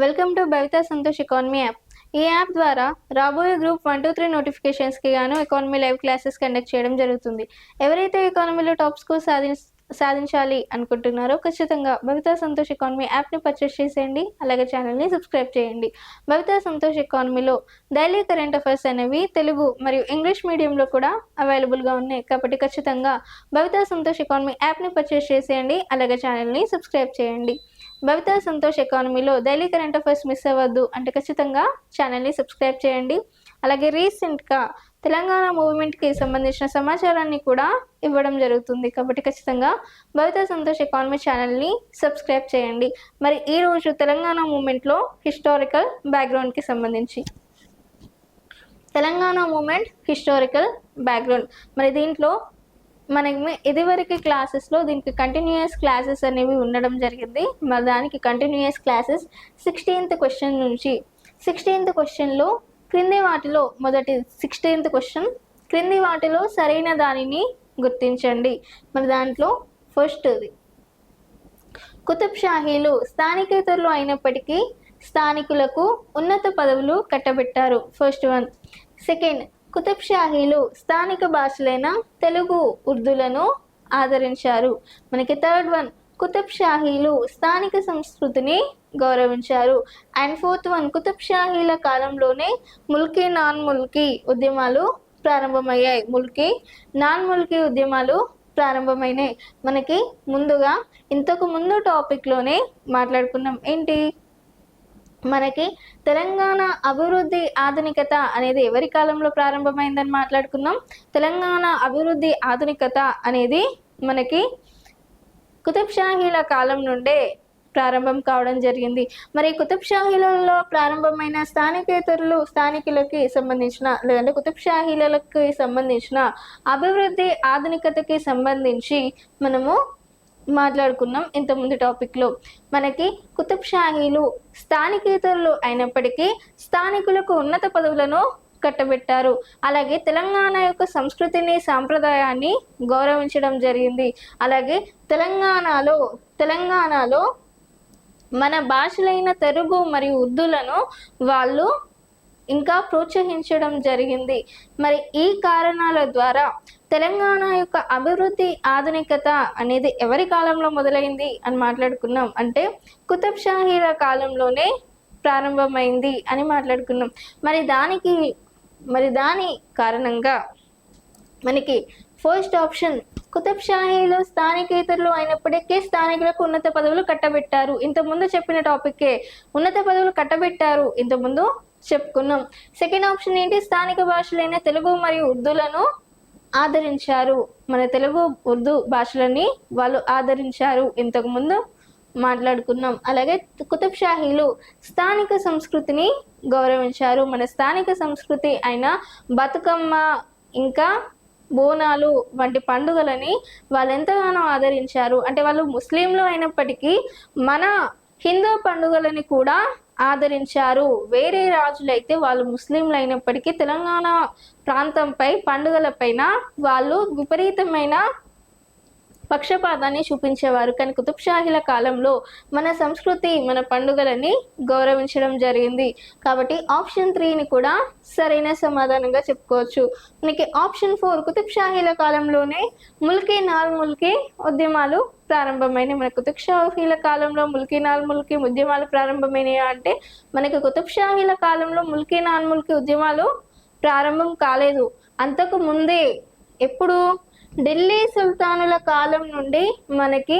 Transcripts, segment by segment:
Welcome to Bhavitha Santosh economy app. ఈ app ద్వారా రాబోయే గ్రూప్ 1, 2, 3 నోటిఫికేషన్స్కి గాను ఎకానమీ లైవ్ క్లాసెస్ కండక్ట్ చేయడం జరుగుతుంది. ఎవరైతే ఎకానమీలో టాప్ స్కోర్ సాధించాలి అనుకుంటున్నారో ఖచ్చితంగా భవితా సంతోష్ ఎకానమీ యాప్ని పర్చేస్ చేసేయండి. అలాగే ఛానల్ని సబ్స్క్రైబ్ చేయండి. భవితా సంతోష్ ఎకానమీలో డైలీ కరెంట్ అఫైర్స్ అనేవి తెలుగు మరియు ఇంగ్లీష్ మీడియంలో కూడా అవైలబుల్గా ఉన్నాయి. కాబట్టి ఖచ్చితంగా భవితా సంతోష్ ఎకానమీ యాప్ని పర్చేస్ చేసేయండి. అలాగే ఛానల్ని సబ్స్క్రైబ్ చేయండి. భవితా సంతోష్ ఎకానమీలో డైలీ కరెంట్ అఫైర్స్ మిస్ అవ్వద్దు అంటే ఖచ్చితంగా ఛానల్ని సబ్స్క్రైబ్ చేయండి. అలాగే రీసెంట్గా తెలంగాణ మూవ్మెంట్కి సంబంధించిన సమాచారాన్ని కూడా ఇవ్వడం జరుగుతుంది. కాబట్టి ఖచ్చితంగా భవితా సంతోష్ ఎకానమీ ఛానల్ని సబ్స్క్రైబ్ చేయండి. మరి ఈరోజు తెలంగాణ మూవ్మెంట్లో హిస్టారికల్ బ్యాక్గ్రౌండ్కి సంబంధించి తెలంగాణ మూవ్మెంట్ హిస్టారికల్ బ్యాక్గ్రౌండ్ మరి దీంట్లో మనకి ఇదివరకు క్లాసెస్లో దీనికి కంటిన్యూయస్ క్లాసెస్ అనేవి ఉండడం జరిగింది. మరి దానికి కంటిన్యూయస్ క్లాసెస్ 16th క్వశ్చన్ నుంచి 16th క్వశ్చన్లో క్రింది వాటిలో మొదటి 16th క్వశ్చన్ క్రింది వాటిలో సరైన దానిని గుర్తించండి. మరి దాంట్లో ఫస్ట్ది కుతుబ్ షాహీలు స్థానికేతరులు అయినప్పటికీ స్థానికులకు ఉన్నత పదవులు కట్టబెట్టారు. First one. సెకండ్, కుతుబ్ షాహీలు స్థానిక భాషలైన తెలుగు, ఉర్దూలను ఆదరించారు. మనకి థర్డ్ వన్, కుతుబ్ షాహీలు స్థానిక సంస్కృతిని గౌరవించారు. అండ్ ఫోర్త్ వన్, కుతుబ్ షాహీల కాలంలోనే ముల్కీ నాన్ ముల్కీ ఉద్యమాలు ప్రారంభమయ్యాయి. ముల్కీ నాన్ ముల్కీ ఉద్యమాలు ప్రారంభమైనాయి. మనకి ముందుగా ఇంతకు ముందు టాపిక్లోనే మాట్లాడుకున్నాం. ఏంటి మనకి తెలంగాణ అభివృద్ధి ఆధునికత అనేది ఎవరి కాలంలో ప్రారంభమైందని మాట్లాడుకున్నాం. తెలంగాణ అభివృద్ధి ఆధునికత అనేది మనకి కుతుబ్ షాహీల కాలం నుండే ప్రారంభం కావడం జరిగింది. మరి కుతుబ్ షాహీలలో ప్రారంభమైన స్థానికులకి సంబంధించిన లేదంటే కుతుబ్ షాహీలకి సంబంధించిన అభివృద్ధి ఆధునికతకి సంబంధించి మనము మాట్లాడుకున్నాం ఇంతకుముందు టాపిక్లో. మనకి కుతుబ్ షాహీలు స్థానికేతరులు అయినప్పటికీ స్థానికులకు ఉన్నత పదవులను కట్టబెట్టారు. అలాగే తెలంగాణ యొక్క సంస్కృతిని, సాంప్రదాయాన్ని గౌరవించడం జరిగింది. అలాగే తెలంగాణలో మన భాషలైన తెలుగు మరియు ఉర్దూలను వాళ్ళు ఇంకా ప్రోత్సహించడం జరిగింది. మరి ఈ కారణాల ద్వారా తెలంగాణ యొక్క అభివృద్ధి ఆధునికత అనేది ఎవరి కాలంలో మొదలైంది అని మాట్లాడుకున్నాం అంటే కుతుబ్ షాహీల కాలంలోనే ప్రారంభమైంది అని మాట్లాడుకున్నాం. మరి దాని కారణంగా మనకి ఫస్ట్ ఆప్షన్ కుతుబ్ షాహీలు స్థానికేతరులు అయినప్పటికీ స్థానికులకు ఉన్నత పదవులు కట్టబెట్టారు. ఇంతకుముందు చెప్పిన టాపిక్కే ఉన్నత పదవులు కట్టబెట్టారు ఇంతకుముందు చెప్పుకున్నాం. సెకండ్ ఆప్షన్ ఏంటి, స్థానిక భాషలైన తెలుగు మరియు ఉర్దూలను ఆదరించారు. మన తెలుగు, ఉర్దూ భాషలని వాళ్ళు ఆదరించారు ఇంతకుముందు మాట్లాడుకున్నాం. అలాగే కుతుబ్ షాహీలు స్థానిక సంస్కృతిని గౌరవించారు. మన స్థానిక సంస్కృతి అయిన బతుకమ్మ ఇంకా బోనాలు వంటి పండుగలని వాళ్ళు ఎంతగానో ఆదరించారు. అంటే వాళ్ళు ముస్లింలు అయినప్పటికీ మన హిందూ పండుగలని కూడా ఆదరించారు. వేరే రాజులైతే వాళ్ళు ముస్లింలు అయినప్పటికీ తెలంగాణ ప్రాంతంపై పండుగలపైన వాళ్ళు విపరీతమైన పక్షపాతాన్ని చూపించేవారు. కానీ కుతుబ్ షాహీల కాలంలో మన సంస్కృతి, మన పండుగలని గౌరవించడం జరిగింది. కాబట్టి ఆప్షన్ 3ని కూడా సరైన సమాధానంగా చెప్పుకోవచ్చు. మనకి ఆప్షన్ 4 కుతుబ్ షాహీల కాలంలోనే ముల్కీ నాల్ ముల్కీ ఉద్యమాలు ప్రారంభమైనవి. మన కుతుబ్ షాహీల కాలంలో ముల్కీ నాల్ ముల్కీ ఉద్యమాలు ప్రారంభమైనయా అంటే మనకి కుతుబ్ షాహీల కాలంలో ముల్కీ నాన్ ముల్కీ ఉద్యమాలు ప్రారంభం కాలేదు. అంతకు ముందే ఎప్పుడు ఢిల్లీ సుల్తానుల కాలం నుండి మనకి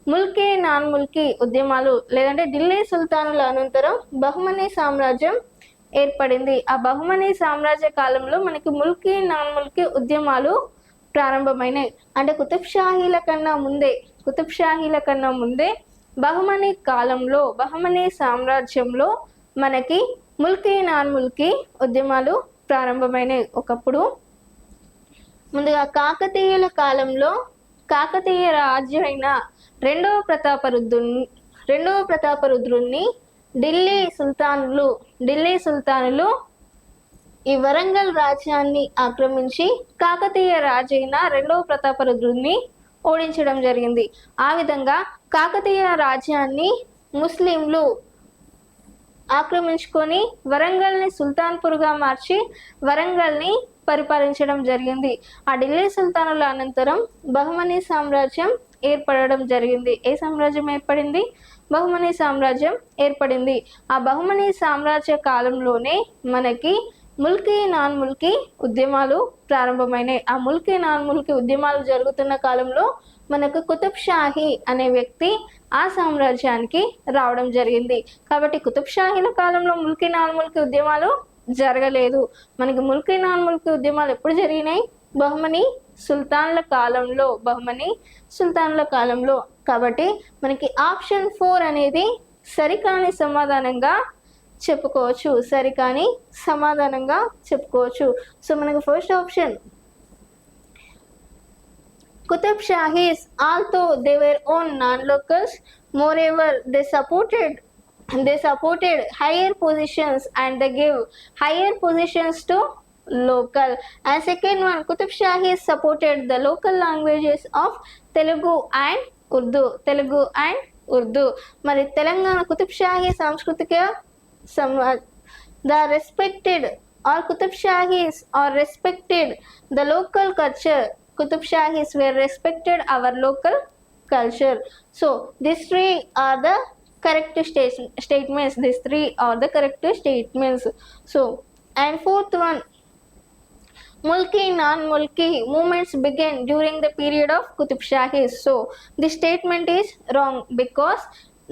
ముల్కీ నాన్ ముల్కీ ఉద్యమాలు లేదంటే ఢిల్లీ సుల్తానుల అనంతరం బహుమనీ సామ్రాజ్యం ఏర్పడింది. ఆ బహుమనీ సామ్రాజ్య కాలంలో మనకి ముల్కీ నాన్ ముల్కీ ఉద్యమాలు ప్రారంభమైనాయి. అంటే కుతుబ్ షాహీల కన్నా ముందే బహుమనీ కాలంలో బహుమనీ సామ్రాజ్యంలో మనకి ముల్కీ నాన్ ముల్కీ ఉద్యమాలు ప్రారంభమైనాయి. ఒకప్పుడు ముందుగా కాకతీయుల కాలంలో కాకతీయ రాజు అయిన రెండవ ప్రతాపరుద్రుణ్ణి ఢిల్లీ సుల్తానులు ఈ వరంగల్ రాజ్యాన్ని ఆక్రమించి కాకతీయ రాజు అయిన రెండవ ప్రతాపరుద్రుణ్ణి ఓడించడం జరిగింది. ఆ విధంగా కాకతీయ రాజ్యాన్ని ముస్లింలు ఆక్రమించుకొని వరంగల్ని సుల్తాన్పూర్గా మార్చి వరంగల్ని పరిపాలించడం జరిగింది. ఆ ఢిల్లీ సుల్తానుల అనంతరం బహమనీ సామ్రాజ్యం ఏర్పడడం జరిగింది. ఏ సామ్రాజ్యం ఏర్పడింది? బహమనీ సామ్రాజ్యం ఏర్పడింది. ఆ బహమనీ సామ్రాజ్య కాలంలోనే మనకి ముల్కీ నాన్ ముల్కీ ఉద్యమాలు ప్రారంభమైనాయి. ఆ ముల్కీ నాన్ ముల్కీ ఉద్యమాలు జరుగుతున్న కాలంలో మనకు కుతుబ్ షాహీ అనే వ్యక్తి ఆ సామ్రాజ్యానికి రావడం జరిగింది. కాబట్టి కుతుబ్ షాహీల కాలంలో ముల్కీ నాన్ ముల్కీ ఉద్యమాలు జరగలేదు. మనకి ముల్కీ నాన్ ముల్కీ ఉద్యమాలు ఎప్పుడు జరిగినాయి? బహమనీ సుల్తాన్ల కాలంలో, బహమనీ సుల్తాన్ల కాలంలో. కాబట్టి మనకి ఆప్షన్ 4 అనేది సరికాని సమాధానంగా చెప్పుకోవచ్చు, సరికాని సమాధానంగా చెప్పుకోవచ్చు. సో మనకు first option Qutub Shahis, although they were own non-locals, moreover they supported higher positions and they gave higher positions to local. And second one, Qutub Shahis supported the local languages of Telugu and Urdu. మరి తెలంగాణ కుతుబ్ షాహీ సాంస్కృతిక the respected or Qutub Shahis or respected the local culture. Qutub Shahis were respected our local culture. So these three are the correct statements. These three are the correct statements. So and fourth one, Mulki non-Mulki movements began during the period of Qutub Shahis. So this statement is wrong because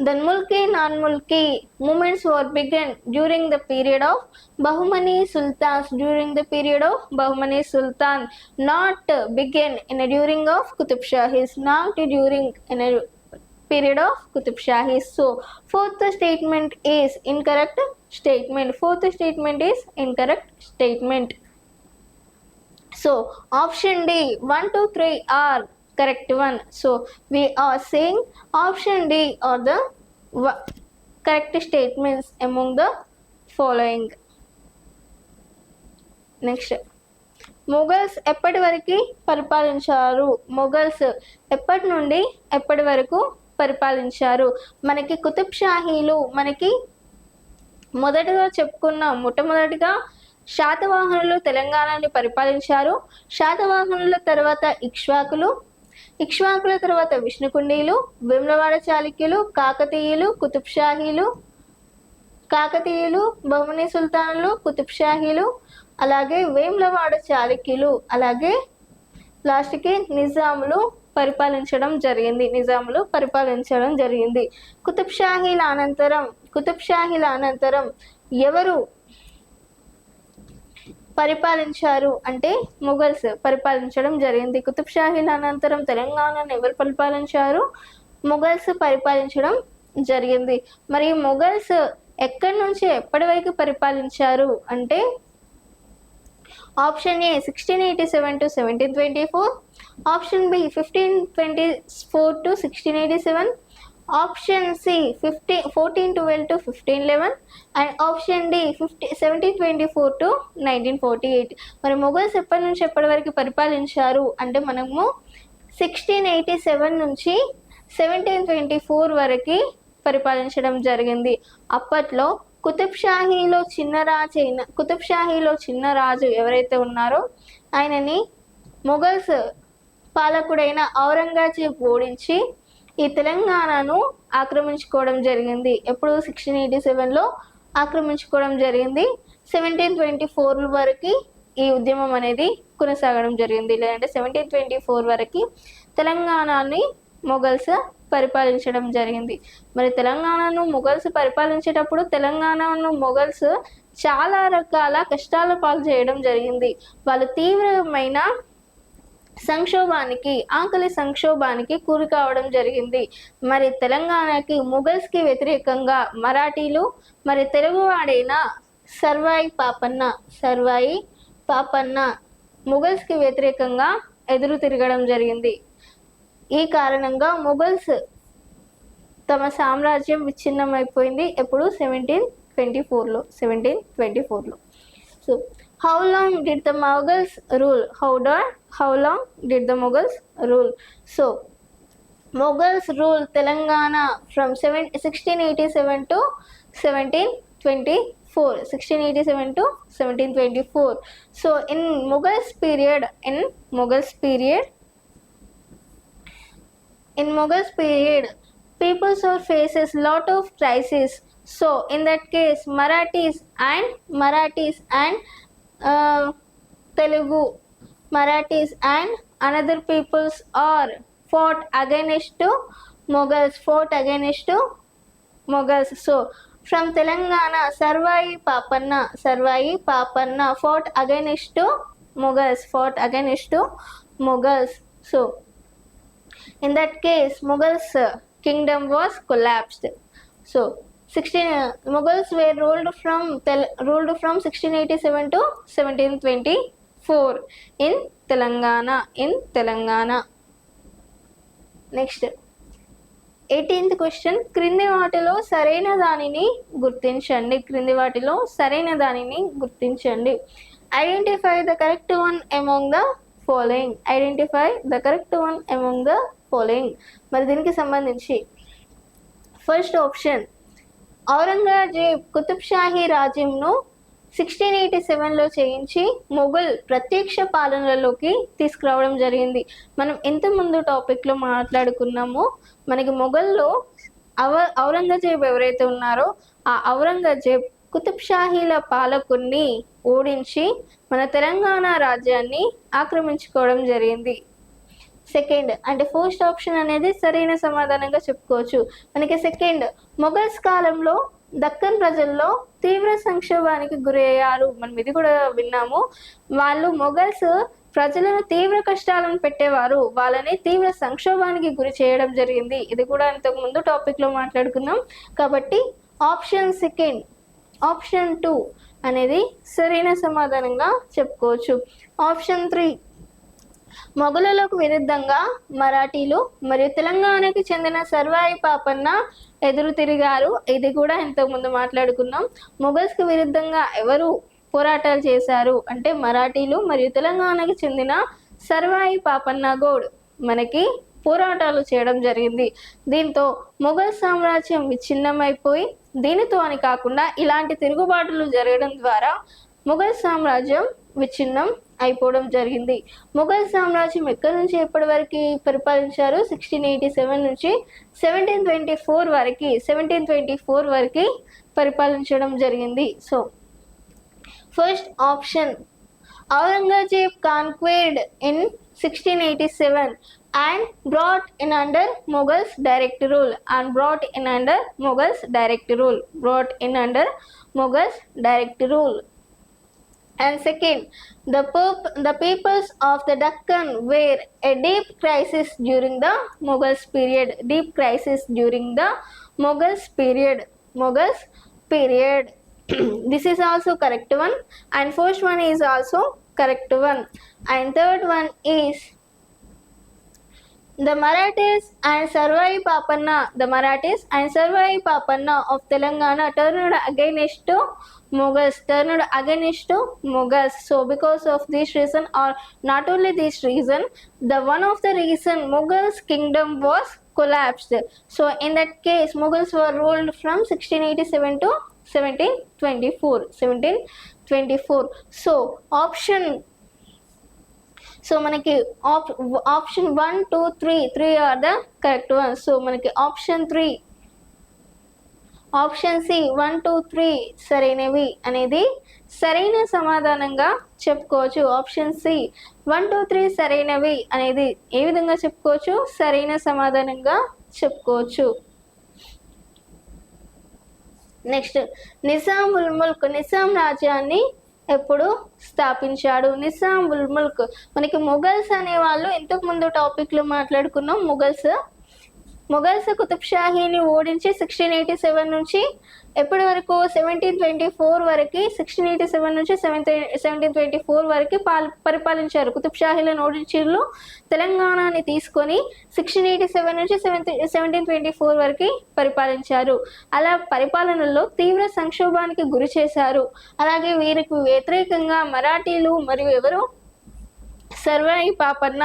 the Mulki non-Mulki movements were began during the period of Bahmani Sultans, during the period of Bahmani Sultan, not began in a during of Qutub Shahis, not during in a period of Qutub Shahis. So fourth statement is incorrect statement. Fourth statement is incorrect statement. So option D 1, 2, 3 are correct one. So we are saying option D are the correct statements among the following. Next, Mughals ఎప్పటి వరకు పరిపాలించారు? Mughals ఎప్పటి నుండి ఎప్పటి వరకు పరిపాలించారు? మనకి కుతుబ్ షాహీలు మనకి మొదటగా మొట్టమొదటిగా శాతవాహనులు తెలంగాణని పరిపాలించారు. శాతవాహనుల తర్వాత ఇక్ష్వాకుల తర్వాత విష్ణుకుండీలు, వేములవాడ చాళుక్యులు, కాకతీయులు, కుతుబ్ షాహీలు, బహమనీ సుల్తానులు, కుతుబ్ షాహీలు, అలాగే వేములవాడ చాళుక్యులు, అలాగే లాస్ట్కి నిజాములు పరిపాలించడం జరిగింది. కుతుబ్ షాహీల అనంతరం ఎవరు పరిపాలించారు అంటే మొఘల్స్ పరిపాలించడం జరిగింది. కుతుబ్ షాహీల అనంతరం తెలంగాణను ఎవరు పరిపాలించారు? మొఘల్స్ పరిపాలించడం జరిగింది. మరి మొఘల్స్ ఎక్కడి నుంచి ఎప్పటి వరకు పరిపాలించారు అంటే option A 1687 to 1724, option B 1524 to 1687, option C 1412 to 1511 and option D 1724 to 1948. మరి మొఘల్స్ ఎప్పటి నుంచి ఎప్పటి వరకు పరిపాలించారు అంటే మనము 1687 నుంచి 1724 వరకు పరిపాలించడం జరిగింది. అప్పట్లో కుతుబ్ షాహీలో చిన్న రాజు ఎవరైతే ఉన్నారో ఆయనని మొఘల్స్ పాలకుడైన ఔరంగజేబ్ ఓడించి ఈ తెలంగాణను ఆక్రమించుకోవడం జరిగింది. ఎప్పుడు 1687లో ఆక్రమించుకోవడం జరిగింది. 1724 వరకు ఈ ఉద్యమం అనేది కొనసాగడం జరిగింది. లేదంటే 1724 వరకు తెలంగాణని మొఘల్స్ పరిపాలించడం జరిగింది. మరి తెలంగాణను మొఘల్స్ పరిపాలించేటప్పుడు తెలంగాణను మొఘల్స్ చాలా రకాల కష్టాల పాలు చేయడం జరిగింది. వాళ్ళు తీవ్రమైన ఆకలి సంక్షోభానికి గురి కావడం జరిగింది. మరి తెలంగాణకి మొఘల్స్కి వ్యతిరేకంగా మరాఠీలు మరి తెలుగువాడైన సర్వాయి పాపన్న మొఘల్స్కి వ్యతిరేకంగా ఎదురు తిరగడం జరిగింది. ఈ కారణంగా మొఘల్స్ తమ సామ్రాజ్యం విచ్ఛిన్నమైపోయింది. ఎప్పుడు 1724లో. So how long did the Mughals rule? How long did the Mughals rule? So Mughals ruled Telangana from 1687 to 1724. 1687 to 1724. So in Mughals period, people so faces lot of crisis. So in that case, Marathis and Telugu, Marathis and another peoples are fought against to Mughals. So from Telangana, Sarvai Papanna fought against to Mughals. So in that case, Mughals kingdom was collapsed. So Mughals were ruled from 1687 to 1724 in Telangana. Next, 18th question, క్రింది వాటిలో సరైన దానిని గుర్తించండి. Identify the correct one among the following. మరి దీనికి సంబంధించి first option, Aurangzeb Qutub Shahi రాజ్యంను 1687లో చేయించి మొఘల్ ప్రత్యక్ష పాలనలోకి తీసుకురావడం జరిగింది. మనం ఇంతకుముందు టాపిక్లో మాట్లాడుకున్నాము, మనకి మొఘల్లో ఔరంగజేబ్ ఎవరైతే ఉన్నారో ఆ ఔరంగజేబ్ కుతుబ్ షాహీల పాలకుల్ని ఓడించి మన తెలంగాణ రాజ్యాన్ని ఆక్రమించుకోవడం జరిగింది. సెకండ్ అంటే ఫస్ట్ ఆప్షన్ అనేది సరైన సమాధానంగా చెప్పుకోవచ్చు. మనకి సెకండ్, మొఘల్స్ కాలంలో దక్కన్ ప్రజల్లో తీవ్ర సంక్షోభానికి గురయ్యారు. మనం ఇది కూడా విన్నాము. వాళ్ళు మొఘల్స్ ప్రజలను తీవ్ర కష్టాలను పెట్టేవారు, వాళ్ళని తీవ్ర సంక్షోభానికి గురి చేయడం జరిగింది. ఇది కూడా ఇంతకు ముందు టాపిక్లో మాట్లాడుకున్నాం. కాబట్టి ఆప్షన్ 2 అనేది సరైన సమాధానంగా చెప్పుకోవచ్చు. ఆప్షన్ 3, మొఘలులకు విరుద్ధంగా మరాఠీలు మరియు తెలంగాణకు చెందిన సర్వాయి పాపన్న ఎదురు తిరిగారు. ఇది కూడా ఇంతకుముందు మాట్లాడుకున్నాం. మొఘల్స్కి విరుద్ధంగా ఎవరు పోరాటాలు చేశారు అంటే మరాఠీలు మరియు తెలంగాణకు చెందిన సర్వాయి పాపన్న గౌడ్ మనకి పోరాటాలు చేయడం జరిగింది. దీంతో మొఘల్ సామ్రాజ్యం విచ్ఛిన్నమైపోయి, దీనితో అని కాకుండా ఇలాంటి తిరుగుబాటులు జరగడం ద్వారా మొఘల్ సామ్రాజ్యం విచ్ఛిన్నం అయిపోవడం జరిగింది. మొఘల్ సామ్రాజ్యం ఎక్కడి నుంచి ఎప్పటి వరకు పరిపాలించారు? 1687 నుంచి 1724 వరకు పరిపాలించడం జరిగింది. So first option, Aurangzeb conquered in 1687 and brought in under Mughals direct rule. And second, the peoples of the Deccan were a deep crisis during the Mughals period. This is also correct one, and first one is also correct one, and third one is the Marathis and Sarvai Papanna of Telangana turned against Mughals. So because of this reason, or not only this reason, the one of the reason Mughals kingdom was collapsed. So in that case, Mughals were ruled from 1687 to 1724. So మనకి option 1, 2, 3 are the correct one. So మనకి option C 1, 2, 3 సరైనవి అనేది సరైన సమాధానంగా చెప్పుకోవచ్చు. Option C 1, 2, 3 సరైనవి అనేది ఏ విధంగా చెప్పుకోవచ్చు? సరైన సమాధానంగా చెప్పుకోవచ్చు. నెక్స్ట్, నిజాం రాజ్యాన్ని ఎప్పుడు స్థాపించాడు? నిజాం ఉల్ ముల్క్ మనకి మొఘల్స్ అనేవాళ్ళు ఇంతకు ముందు టాపిక్లో మాట్లాడుకున్నాం. మొఘల్స్ కుతుబ్ షాహీని ఓడించి 1687 నుంచి ఎప్పటి వరకు 1724 వరకు 1687 నుంచి 1724 వరకు పరిపాలించారు. కుతుబ్ షాహీలను ఓడించిళ్ళు, తెలంగాణని తీసుకొని 1687 నుంచి 1724 వరకు పరిపాలించారు. అలా పరిపాలనలో తీవ్ర సంక్షోభానికి గురి చేశారు. అలాగే వీరికి వ్యతిరేకంగా మరాఠీలు మరియు ఎవరు సర్వాయి పాపన్న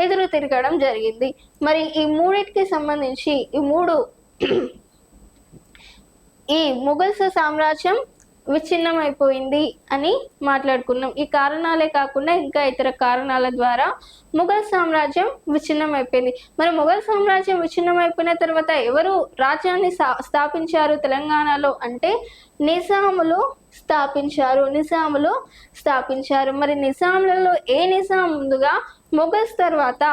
ఎదురు తిరగడం జరిగింది. మరి ఈ మూడింటికి సంబంధించి ఈ ముఘల్స్ సామ్రాజ్యం విచ్ఛిన్నమైపోయింది అని మాట్లాడుకున్నాం. ఈ కారణాలే కాకుండా ఇంకా ఇతర కారణాల ద్వారా ముఘల్ సామ్రాజ్యం విచ్ఛిన్నమైపోయింది. మరి ముఘల్ సామ్రాజ్యం విచ్ఛిన్నమైపోయిన తర్వాత ఎవరు రాజ్యాన్ని స్థాపించారు తెలంగాణలో అంటే నిజాములు స్థాపించారు. మరి నిజాంలలో ఏ నిజాం ముందుగా ముఘల్స్ తర్వాత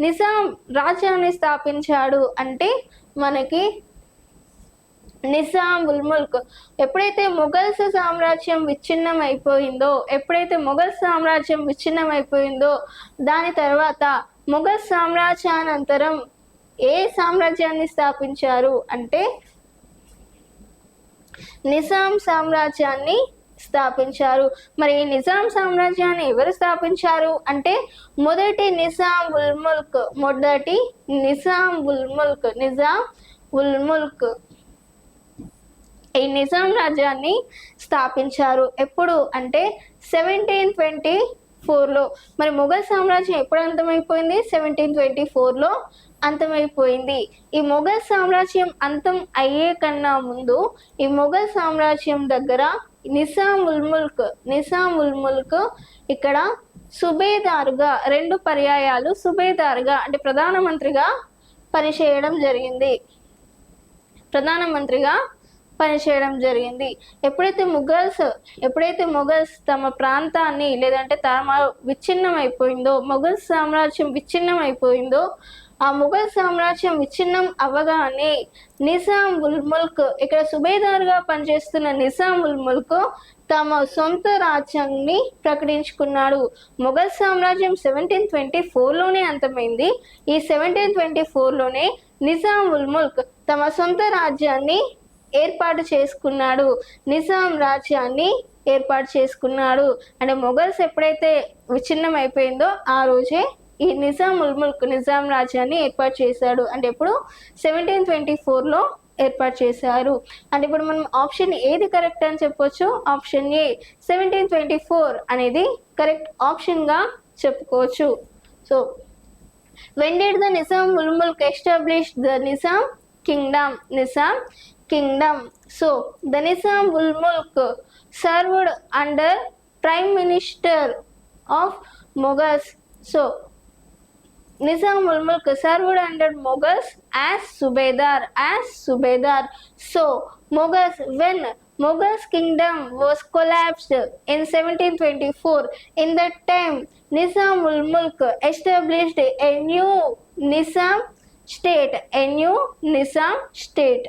నిజాం రాజ్యాన్ని స్థాపించాడు అంటే మనకి నిజాం ఉల్ ముల్క్. ఎప్పుడైతే మొఘల్స్ సామ్రాజ్యం విచ్ఛిన్నమైపోయిందో దాని తర్వాత మొఘల్ సామ్రాజ్యానంతరం ఏ సామ్రాజ్యాన్ని స్థాపించారు అంటే నిజాం సామ్రాజ్యాన్ని స్థాపించారు. మరి ఈ నిజాం సామ్రాజ్యాన్ని ఎవరు స్థాపించారు అంటే మొదటి నిజాం ఉల్ ముల్క్ ఈ నిజాం రాజ్యాన్ని స్థాపించారు. ఎప్పుడు అంటే 1724లో. మరి మొఘల్ సామ్రాజ్యం ఎప్పుడు అంతమైపోయింది? 1724లో అంతమైపోయింది. ఈ మొఘల్ సామ్రాజ్యం అంతం అయ్యే కన్నా ముందు ఈ మొఘల్ సామ్రాజ్యం దగ్గర నిజాం ఉల్ ముల్క్ ఇక్కడ సుబేదారుగా 2 పర్యాయాలు సుబేదారుగా అంటే ప్రధానమంత్రిగా పనిచేయడం జరిగింది. ఎప్పుడైతే మొఘల్స్ తమ ప్రాంతాన్ని లేదంటే తమ మొఘల్ సామ్రాజ్యం విచ్ఛిన్నమైపోయిందో ఆ మొఘల్ సామ్రాజ్యం విచ్ఛిన్నం అవ్వగానే నిజాం ఉల్ ముల్క్ ఇక్కడ సుబేదార్గా పనిచేస్తున్న నిజాం ఉల్ ముల్క్ తమ సొంత రాజ్యాన్ని ప్రకటించుకున్నాడు. మొఘల్ సామ్రాజ్యం 1724లోనే అంతమైంది. ఈ 1724లోనే నిజాం ఉల్ ముల్క్ తమ సొంత రాజ్యాన్ని ఏర్పాటు చేసుకున్నాడు. అంటే మొఘల్స్ ఎప్పుడైతే విచ్ఛిన్నం అయిపోయిందో ఆ రోజే ఈ నిజాం ఉల్ ముల్క్ నిజాం రాజ్యాన్ని ఏర్పాటు చేశాడు. అంటే ఇప్పుడు 1724లో ఏర్పాటు చేశారు. అంటే ఇప్పుడు మనం ఆప్షన్ ఏది కరెక్ట్ అని చెప్పొచ్చు? ఆప్షన్ ఏ 1724 అనేది కరెక్ట్ ఆప్షన్ గా చెప్పుకోవచ్చు. So when did the Nizam ul Mulk establish the Nizam kingdom? So the Nizam ul Mulk served under Prime Minister of Mughals. So Nizam ul Mulk served under Mughals as Subedar. So when Mughals kingdom was collapsed in 1724, in that time Nizam ul Mulk established a new Nizam state.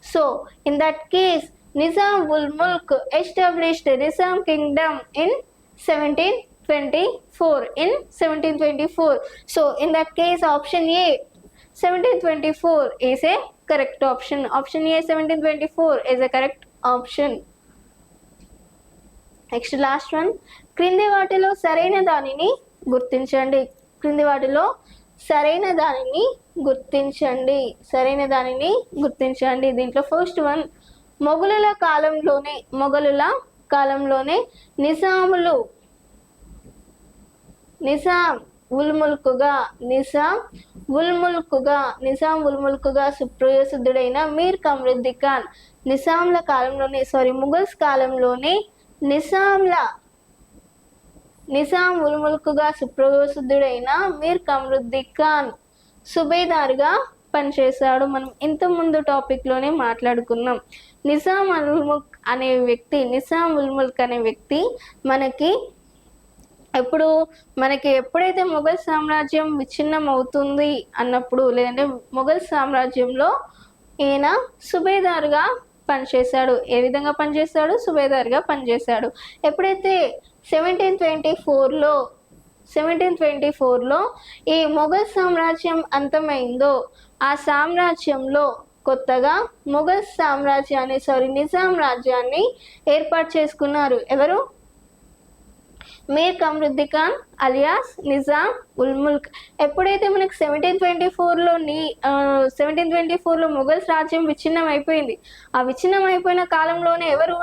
So in that case Nizam ul Mulk established Nizam kingdom in 1724. So in that case option A 1724 is a correct option. Option A 1724 is a correct option. Next last one. క్రింది వాటిలో సరైన దానిని గుర్తించండి. దీంట్లో first one, మొఘలుల కాలంలోనే నిజాం ఉల్ ముల్క్గా సుప్రసిద్ధుడైన మీర్ కమ్రుద్దీ Khan. Mughals కాలంలోనే నిజాం ఉల్ ముల్క్గా సుప్రసిద్ధుడైన మీర్ కమ్రుద్దీ ఖాన్ సుబేదార్గా పనిచేశాడు. మనం ఇంత ముందు టాపిక్ లోనే మాట్లాడుకున్నాం. నిజాం ఉల్ ముల్క్ అనే వ్యక్తి మనకి ఎప్పుడైతే మొఘల్ సామ్రాజ్యం విచ్ఛిన్నం అవుతుంది అన్నప్పుడు లేదంటే మొఘల్ సామ్రాజ్యంలో ఈయన సుబేదార్గా పనిచేశాడు. ఏ విధంగా పనిచేశాడు? సుబేదార్గా పనిచేశాడు. ఎప్పుడైతే 1724లో ఈ మొఘల్ సామ్రాజ్యం అంతమైందో ఆ సామ్రాజ్యంలో కొత్తగా నిజాం రాజ్యాన్ని ఏర్పాటు చేసుకున్నారు. ఎవరు? మీర్ కమ్రుద్దీ ఖాన్ అలియాస్ నిజాం ఉల్ ముల్క్. ఎప్పుడైతే మనకి 1724లో మొఘల్స్ రాజ్యం విచ్ఛిన్నం అయిపోయింది. ఆ విచ్ఛిన్నం అయిపోయిన కాలంలోనే ఎవరు?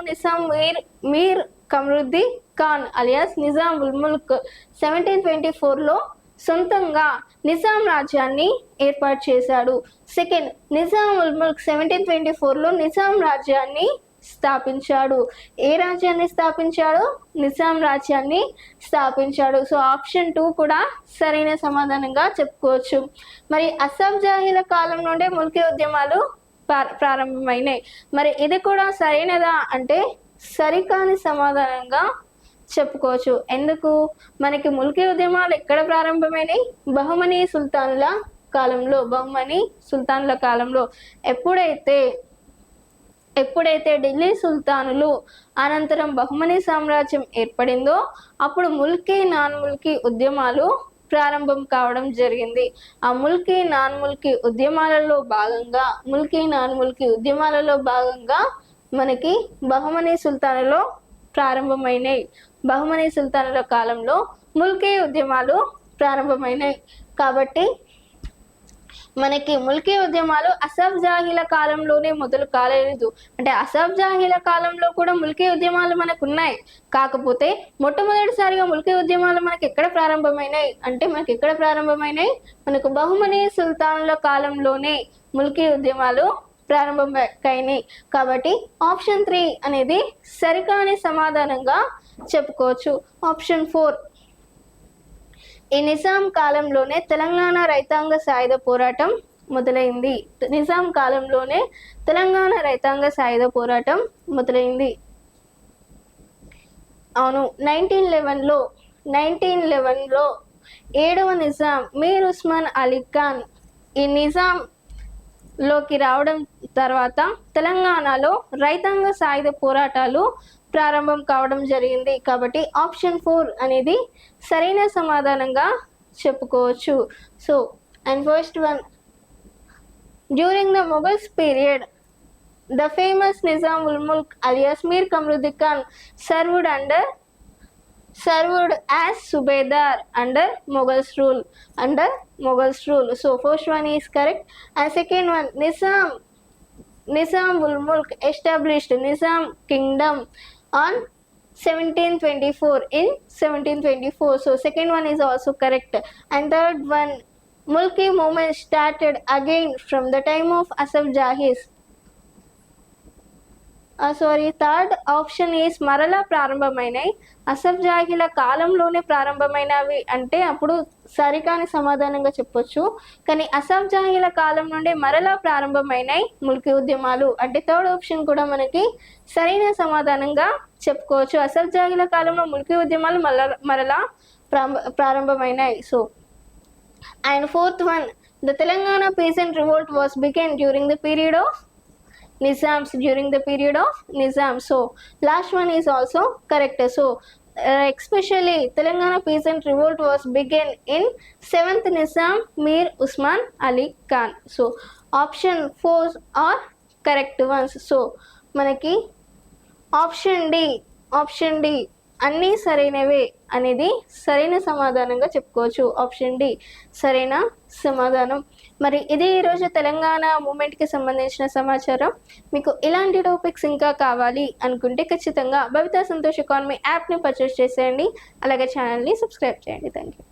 మీర్ కమ్రుద్దీ ఖాన్ అలియాస్ నిజాం ఉల్ ముల్క్ 1724లో సొంతంగా నిజాం రాజ్యాన్ని ఏర్పాటు చేశాడు. సెకండ్, నిజాం ఉల్ ముల్క్ 1724లో నిజాం రాజ్యాన్ని స్థాపించాడు. ఏ రాజ్యాన్ని స్థాపించాడు? నిజాం రాజ్యాన్ని స్థాపించాడు. సో ఆప్షన్ 2 కూడా సరైన సమాధానంగా చెప్పుకోవచ్చు. మరి అసఫ్ జాహీల కాలం నుండే ముల్కీ ఉద్యమాలు ప్రారంభమైనాయి. మరి ఇది కూడా సరైనదా అంటే సరికాని సమాధానంగా చెప్పుకోవచ్చు. ఎందుకు? మనకి ముల్కీ ఉద్యమాలు ఎక్కడ ప్రారంభమైనాయి? బహమనీ సుల్తానుల కాలంలో. బహమనీ సుల్తానుల కాలంలో ఎప్పుడైతే ఢిల్లీ సుల్తానులు అనంతరం బహమనీ సామ్రాజ్యం ఏర్పడిందో అప్పుడు ముల్కీ నాన్ ముల్కీ ఉద్యమాలు ప్రారంభం కావడం జరిగింది. ఆ ముల్కీ నాన్ ముల్కీ ఉద్యమాలలో భాగంగా మనకి బహమనీ సుల్తానులో ప్రారంభమైనాయి. బహమనీ సుల్తానుల కాలంలో ముల్కీ ఉద్యమాలు ప్రారంభమైనాయి. కాబట్టి మనకి ముల్కీ ఉద్యమాలు అసఫ్ జాహీల కాలంలోనే మొదలు కాలేదు. అంటే అసఫ్ జాహీల కాలంలో కూడా ముల్కీ ఉద్యమాలు మనకు ఉన్నాయి. కాకపోతే మొట్టమొదటిసారిగా ముల్కీ ఉద్యమాలు మనకి ఎక్కడ ప్రారంభమైనాయి అంటే మనకు బహుమనీ సుల్తానుల కాలంలోనే ముల్కీ ఉద్యమాలు ప్రారంభమైనాయి. కాబట్టి ఆప్షన్ 3 అనేది సరికాని సమాధానంగా చెప్పుకోవచ్చు. ఆప్షన్ 4, ఈ నిజాం కాలంలోనే తెలంగాణ రైతాంగ సాయుధ పోరాటం మొదలైంది. నిజాం కాలంలోనే తెలంగాణ రైతాంగ సాయుధ పోరాటం మొదలైంది. అవును, 1911లో 7వ నిజాం మీర్ ఉస్మాన్ అలీ ఖాన్ ఈ నిజాంలోకి రావడం తర్వాత తెలంగాణలో రైతాంగ సాయుధ పోరాటాలు ప్రారంభం కావడం జరిగింది. కాబట్టి ఆప్షన్ 4 అనేది సరైన సమాధానంగా చెప్పుకోవచ్చు. So and first one, during the Mughals period the famous Nizam ul Mulk alias Mir Qamaruddin Khan served as subedar under Mughals rule. So first one is correct. And second one, Nizam ul Mulk established Nizam kingdom on 1724. So second one is also correct. And third one, Mulki movement started again from the time of Asaf Jahis. Third option is మరలా ప్రారంభమైనాయి. అసఫ్ జాహీల కాలంలోనే ప్రారంభమైనవి అంటే అప్పుడు సరికాని సమాధానంగా చెప్పొచ్చు. కానీ అసఫ్ జాహీల కాలం నుండి మరలా ప్రారంభమైనాయి ముల్కీ ఉద్యమాలు అంటే థర్డ్ ఆప్షన్ కూడా మనకి సరైన సమాధానంగా చెప్పుకోవచ్చు. అసఫ్ జాహీల కాలంలో ముల్కీ ఉద్యమాలు మరలా ప్రారంభమైనాయి. So and fourth one, the Telangana peasant revolt was began during the period of Nizam. So last one is also correct. So especially Telangana peasant revolt was began in 7th Nizam Mir Usman Ali Khan. So option 4 are correct ones. So మనకి option D అన్నీ సరైనవే అనేది సరైన సమాధానంగా చెప్పుకోవచ్చు. Option D సరైన సమాధానం. మరి ఇది ఈరోజు తెలంగాణ మూమెంట్కి సంబంధించిన సమాచారం. మీకు ఇలాంటి టాపిక్స్ ఇంకా కావాలి అనుకుంటే ఖచ్చితంగా భవితా సంతోష్ ఎకానమీ యాప్ని పర్చేస్ చేసేయండి. అలాగే ఛానల్ని సబ్స్క్రైబ్ చేయండి. Thank you.